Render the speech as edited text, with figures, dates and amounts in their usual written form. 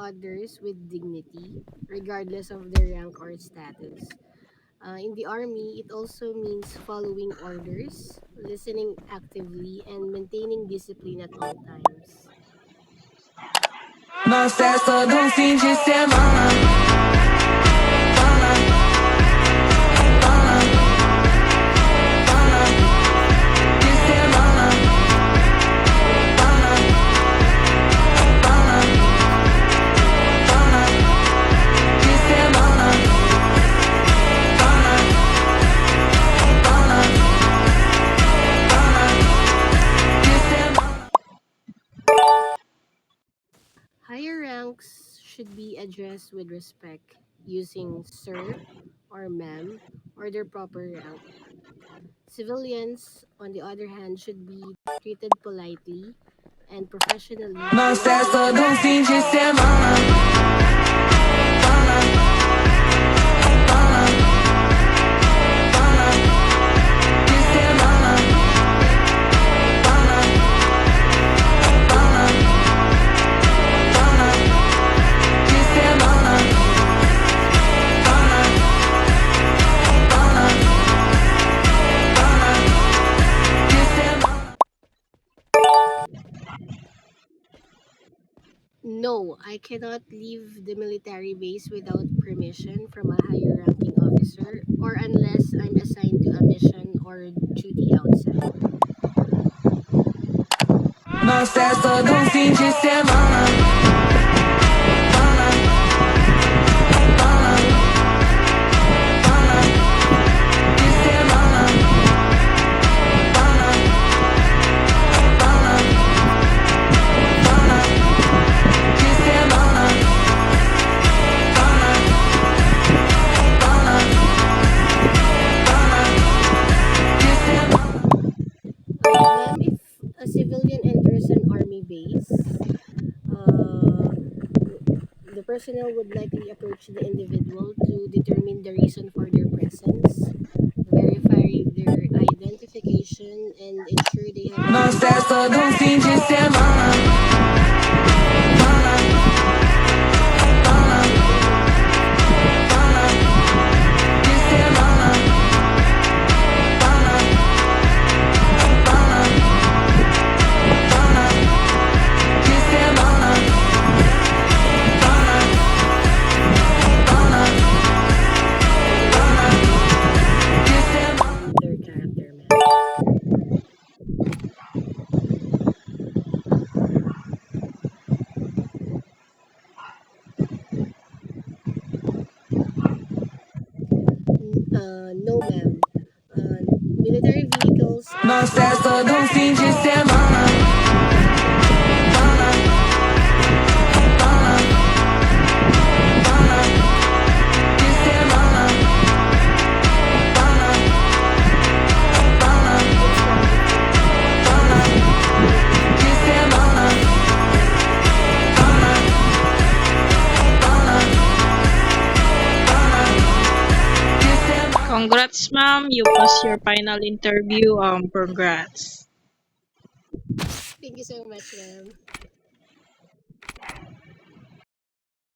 others with dignity, regardless of their rank or status. In the army, it also means following orders, listening actively, and maintaining discipline at all times. Nós festa do fim de semana. Higher ranks should be addressed with respect, using sir or ma'am or their proper rank. Civilians, on the other hand, should be treated politely and professionally Nós with festa do respect. fim de semana. No, I cannot leave the military base without permission from a higher ranking officer or unless I'm assigned to a mission or duty outside. Nós festa do fim de semana. Ma'am, if a civilian enters an army base, the personnel would likely approach the individual to determine the reason for their presence, verify their identification, and ensure they have Nós everything festa do necessary. fim de semana. And their character, ma'am. No, ma'am. Military vehicles are Nós supposed to festa be do fim de protected. semana. Yes, ma'am. Congrats, ma'am. You passed your final interview. Congrats. Thank you so much, ma'am.